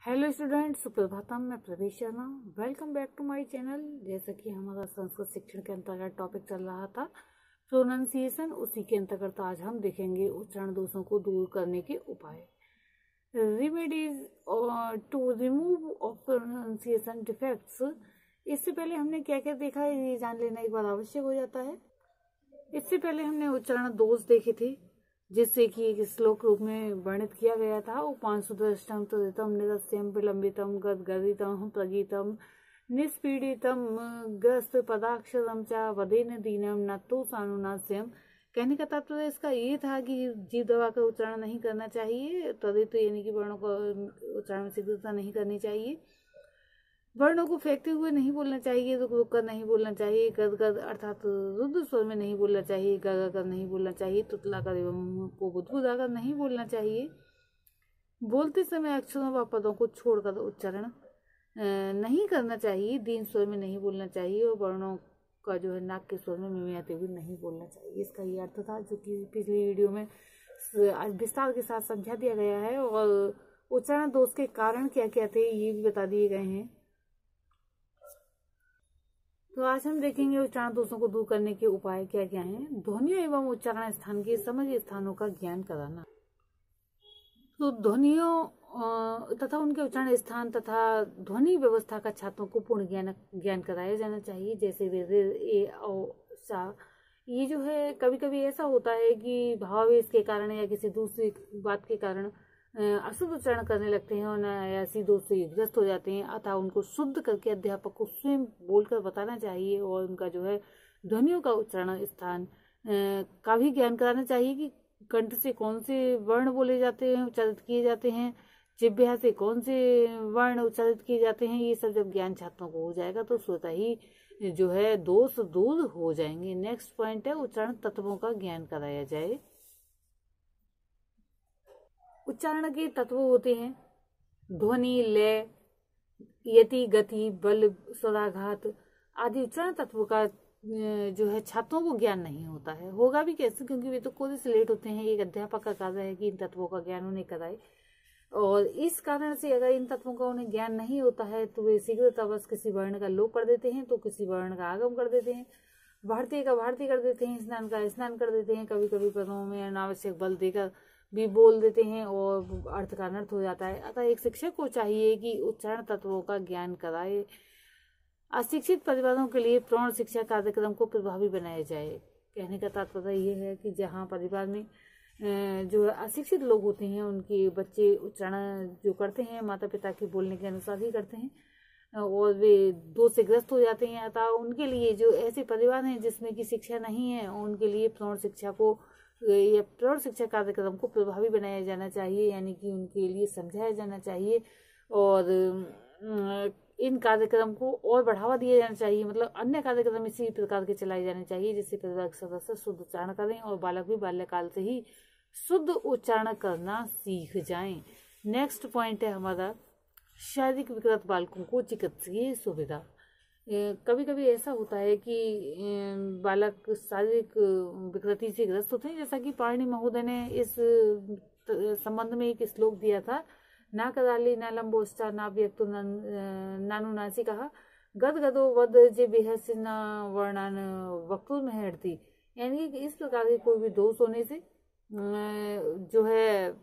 Hello student, सुप्रभातम। मैं Pravesh Sharma. Welcome back to my channel. जैसा कि हमारा संस्कृत शिक्षण के अंतर्गत टॉपिक चल रहा था प्रोनाउंसिएशन, उसी के अंतर्गत आज हम देखेंगे उच्चारण दोषों को दूर करने के उपाय। Remedies to remove of pronunciation defects. इससे पहले हमने क्या क्या देखा है ये जान लेना एक बार आवश्यक हो जाता है। इससे पहले हमने उच्चारण दोष देखे थे, जिससे कि एक श्लोक रूप में वर्णित किया गया था। उपांशुदृष्टम तदितम निरस्यम विलंबितम गदगदितम प्रगीतम निष्पीड़ितम ग्रस्त पदाक्षरम चा वदेन दीनम न तो सानुनास्यम। कहने का तात्पर्य इसका ये था कि जीव दवा का उच्चारण नहीं करना चाहिए, तदित यानी कि वर्णों का उच्चारण में शीघ्रता नहीं करनी चाहिए, वर्णों को फेंकते हुए नहीं बोलना चाहिए, रुक रुक कर नहीं बोलना चाहिए, गदगद अर्थात रुद्र स्वर में नहीं बोलना चाहिए, गा कर नहीं बोलना चाहिए, तुतला कर एवं को बुदबुदा कर नहीं बोलना चाहिए। बोलते समय अक्षरों व पदों को छोड़कर उच्चारण नहीं करना चाहिए, दीन स्वर में नहीं बोलना चाहिए और वर्णों का जो है नाक के स्वर में मिमियाते हुए नहीं बोलना चाहिए। इसका ये अर्थ था, जो कि पिछली वीडियो में विस्तार के साथ समझा दिया गया है। और उच्चारण दोष के कारण क्या क्या थे ये भी बता दिए गए हैं। तो आज हम देखेंगे उच्चारण दोषों को दूर करने के उपाय क्या क्या हैं। ध्वनियों एवं उच्चारण स्थान के समग्र स्थानों का ज्ञान कराना। तो ध्वनियों तथा उनके उच्चारण स्थान तथा ध्वनि व्यवस्था का छात्रों को पूर्ण ज्ञान कराया जाना चाहिए। जैसे ए औ सा, ये जो है कभी कभी ऐसा होता है कि भावावेश के कारण या किसी दूसरी बात के कारण अशुद्ध उच्चारण करने लगते हैं और ऐसी दोष से ग्रस्त हो जाते हैं। अतः उनको शुद्ध करके अध्यापक को स्वयं बोलकर बताना चाहिए और उनका जो है ध्वनियों का उच्चारण स्थान का भी ज्ञान कराना चाहिए कि कंठ से कौन से वर्ण बोले जाते हैं, उच्चारित किए जाते हैं, जिह्वा से कौन से वर्ण उच्चारित किए जाते हैं। ये सब जब ज्ञान छात्रों को हो जाएगा तो स्वतः ही जो है दोष दूर हो जाएंगे। नेक्स्ट पॉइंट है उच्चारण तत्वों का ज्ञान कराया जाए। उच्चारण के तत्व होते हैं ध्वनि, लय, यति, गति, बल, स्वराघात आदि। उच्चारण तत्वों का जो है छात्रों को ज्ञान नहीं होता है। होगा भी कैसे, क्योंकि वे तो कोर्स से लेट होते हैं। एक अध्यापक का कार्य है कि इन तत्वों का ज्ञान उन्हें कराए, और इस कारण से अगर इन तत्वों का उन्हें ज्ञान नहीं होता है तो वे शीघ्रतावश किसी वर्ण का लोप कर देते हैं तो किसी वर्ण का आगम कर देते हैं, भारतीय का भारतीय कर देते हैं, स्नान का स्नान कर देते हैं, कभी कभी पदों में अनावश्यक बल देकर भी बोल देते हैं और अर्थ का अनर्थ हो जाता है। अतः एक शिक्षक को चाहिए कि उच्चारण तत्वों का ज्ञान कराए। अशिक्षित परिवारों के लिए प्रौढ़ शिक्षा कार्यक्रम को प्रभावी बनाया जाए। कहने का तात्पर्य ये है कि जहाँ परिवार में जो अशिक्षित लोग होते हैं उनके बच्चे उच्चारण जो करते हैं माता पिता के बोलने के अनुसार ही करते हैं और वे दोष से ग्रस्त हो जाते हैं। अतः उनके लिए जो ऐसे परिवार हैं जिसमें की शिक्षा नहीं है, उनके लिए प्रौढ़ शिक्षा को या प्रौढ़ शिक्षा कार्यक्रम को प्रभावी बनाया जाना चाहिए, यानी कि उनके लिए समझाया जाना चाहिए और इन कार्यक्रम को और बढ़ावा दिया जाना चाहिए। मतलब अन्य कार्यक्रम इसी प्रकार के चलाए जाने चाहिए जिससे परिवार के सदस्य शुद्ध उच्चारण करें और बालक भी बाल्यकाल से ही शुद्ध उच्चारण करना सीख जाएं। नेक्स्ट पॉइंट है हमारा शारीरिक विकृत बालकों को चिकित्सीय सुविधा। कभी कभी ऐसा होता है कि बालक शारीरिक विकृति से ग्रस्त होते हैं, जैसा कि पाणिनि महोदय ने इस संबंध में एक श्लोक दिया था। ना कराली ना लंबोष्टा ना व्यक्तो नानुनासी कहा गद गदो वद जे बेहस न वर्णान वक्तुर में हटती। यानी कि इस प्रकार के कोई भी दोष होने से जो है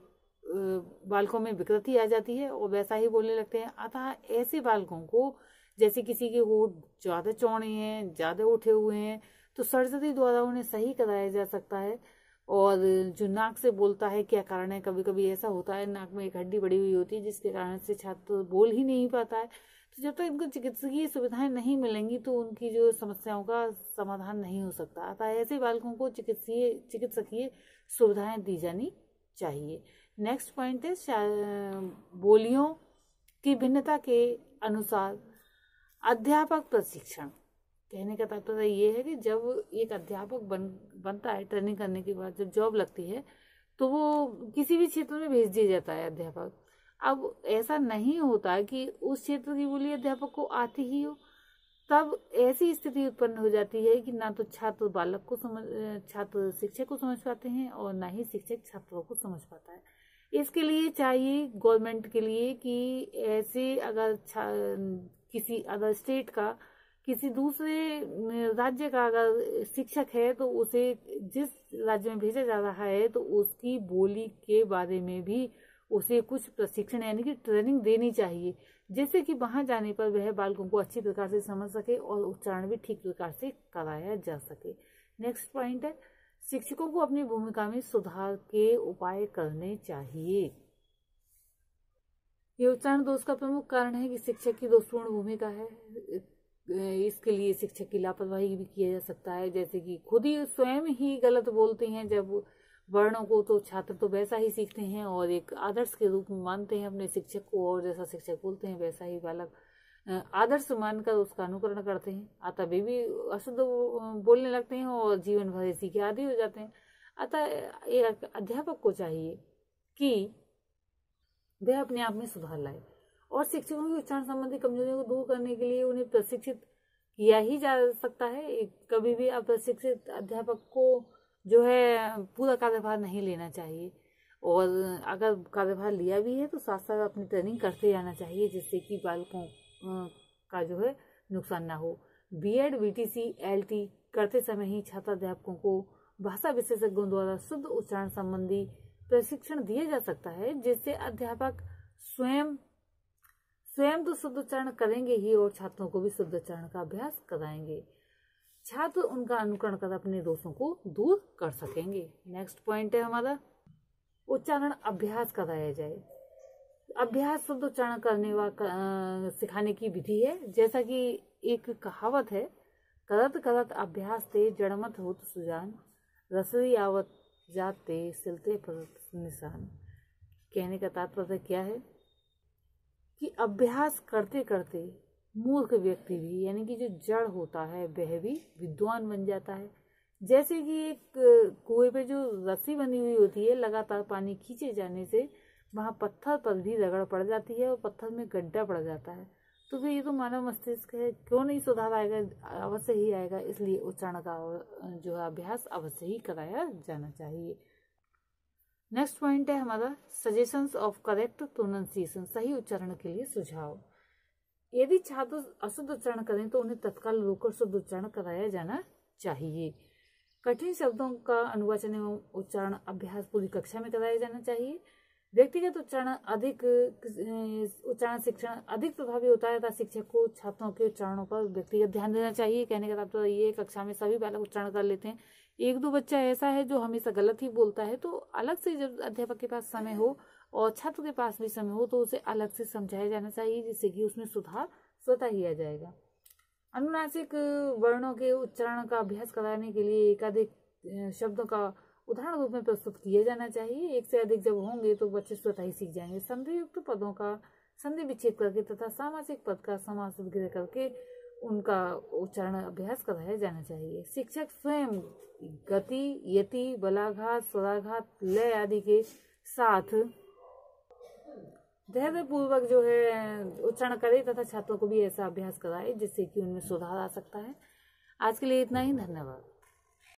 बालकों में विकृति आ जाती है और वैसा ही बोलने लगते हैं। अतः ऐसे बालकों को, जैसे किसी के होठ ज्यादा चौड़े हैं, ज्यादा उठे हुए हैं, तो सर्जरी द्वारा उन्हें सही कराया जा सकता है। और जो नाक से बोलता है, क्या कारण है, कभी कभी ऐसा होता है नाक में एक हड्डी बड़ी हुई होती है जिसके कारण से छात्र बोल ही नहीं पाता है। तो जब तक इनको चिकित्सकीय सुविधाएं नहीं मिलेंगी तो उनकी जो समस्याओं का समाधान नहीं हो सकता। अतः ऐसे बालकों को चिकित्सकीय सुविधाएं दी जानी चाहिए। नेक्स्ट पॉइंट है बोलियों की भिन्नता के अनुसार अध्यापक प्रशिक्षण। कहने का तात्पर्य ये है कि जब एक अध्यापक बनता है, ट्रेनिंग करने के बाद जब जॉब लगती है तो वो किसी भी क्षेत्र में भेज दिया जाता है अध्यापक। अब ऐसा नहीं होता कि उस क्षेत्र की बोली अध्यापक को आती ही हो, तब ऐसी स्थिति उत्पन्न हो जाती है कि ना तो छात्र शिक्षक को समझ पाते हैं और ना ही शिक्षक छात्रों को समझ पाता है। इसके लिए चाहिए गवर्नमेंट के लिए कि ऐसे अगर किसी अदर स्टेट का, किसी दूसरे राज्य का अगर शिक्षक है तो उसे जिस राज्य में भेजा जा रहा है तो उसकी बोली के बारे में भी उसे कुछ प्रशिक्षण यानी कि ट्रेनिंग देनी चाहिए, जिससे कि वहां जाने पर वह बालकों को अच्छी प्रकार से समझ सके और उच्चारण भी ठीक प्रकार से कराया जा सके। नेक्स्ट पॉइंट है, शिक्षकों को अपनी भूमिका में सुधार के उपाय करने चाहिए। ये उच्चारण दोष का प्रमुख कारण है कि शिक्षक की दोषपूर्ण भूमिका है। इसके लिए शिक्षक की लापरवाही भी किया जा सकता है, जैसे कि खुद ही स्वयं ही गलत बोलते हैं जब वर्णों को, तो छात्र तो वैसा ही सीखते हैं और एक आदर्श के रूप में मानते हैं अपने शिक्षक को, और जैसा शिक्षक बोलते हैं वैसा ही बालक आदर्श मानकर उसका अनुकरण करते हैं। अतः वे भी अशुद्ध बोलने लगते हैं और जीवन भर इसी के आदी हो जाते हैं। अतः एक अध्यापक को चाहिए कि वह अपने आप में सुधार लाए और शिक्षकों की उच्चारण संबंधी कमजोरियों को दूर करने के लिए उन्हें प्रशिक्षित किया ही जा सकता है। कभी भी अप्रशिक्षित अध्यापक को जो है पूरा कार्यभार नहीं लेना चाहिए, और अगर कार्यभार लिया भी है तो साथ साथ अपनी ट्रेनिंग करते जाना चाहिए, जिससे कि बालकों का जो है नुकसान ना हो। बीएड, बीटीसी, एलटी करते समय ही छात्र अध्यापकों को भाषा विशेषज्ञों द्वारा शुद्ध उच्चारण संबंधी प्रशिक्षण दिया जा सकता है, जिससे अध्यापक स्वयं तो शुद्ध उच्चारण करेंगे ही और छात्रों को भी शुद्ध उच्चारण का अभ्यास कराएंगे। छात्र उनका अनुकरण कर अपने दोषों को दूर कर सकेंगे। नेक्स्ट पॉइंट है हमारा, उच्चारण अभ्यास कराया जाए। अभ्यास शुद्ध उच्चारण करने व सिखाने की विधि है। जैसा कि एक कहावत है, करत करत अभ्यास ते जड़मत होत सुजान, रसरी आवत जाते सिलते पर निशान। कहने का तात्पर्य क्या है कि अभ्यास करते करते मूर्ख व्यक्ति भी यानी कि जो जड़ होता है वह भी विद्वान बन जाता है। जैसे कि एक कुएं पे जो रस्सी बनी हुई होती है, लगातार पानी खींचे जाने से वहां पत्थर पर भी रगड़ पड़ जाती है और पत्थर में गड्ढा पड़ जाता है। तो फिर ये तो मानव मस्तिष्क है, क्यों नहीं सुधार आएगा, अवश्य ही आएगा। इसलिए उच्चारण का जो है अभ्यास अवश्य ही कराया जाना चाहिए। नेक्स्ट पॉइंट है हमारा, सजेशंस ऑफ करेक्ट प्रोनाउंसिएशन, सही उच्चारण के लिए सुझाव। यदि छात्र अशुद्ध उच्चारण करें तो उन्हें तत्काल रोककर शुद्ध उच्चारण कराया जाना चाहिए। कठिन शब्दों का अनुवाचन एवं उच्चारण अभ्यास पूरी कक्षा में कराया जाना चाहिए। व्यक्तिगत उच्चारण शिक्षण अधिक प्रभावी होता है, तथा शिक्षक को छात्रों के उच्चारणों पर व्यक्तिगत ध्यान देना चाहिए। कहने का तात्पर्य ये, कक्षा में सभी बालक उच्चारण कर लेते हैं, एक दो बच्चा ऐसा है जो हमेशा गलत ही बोलता है, तो अलग से जब अध्यापक के पास समय हो और छात्र के पास भी समय हो तो उसे अलग से समझाया जाना चाहिए, जिससे कि उसमें सुधार स्वतः ही आ जाएगा। अनुनासिक वर्णों के उच्चारण का अभ्यास कराने के लिए एकाधिक शब्दों का उदाहरण रूप में प्रस्तुत किया जाना चाहिए। एक से अधिक जब होंगे तो बच्चे स्वतः ही सीख जाएंगे। संधि युक्त पदों का संधि विच्छेद करके तथा सामासिक पद का समास विग्रह करके उनका उच्चारण अभ्यास कराया जाना चाहिए। शिक्षक स्वयं गति, यति, बलाघात, स्वराघात, लय आदि के साथ धैर्य पूर्वक जो है उच्चारण करे तथा छात्रों को भी ऐसा अभ्यास कराए जिससे कि उनमें सुधार आ सकता है। आज के लिए इतना ही, धन्यवाद।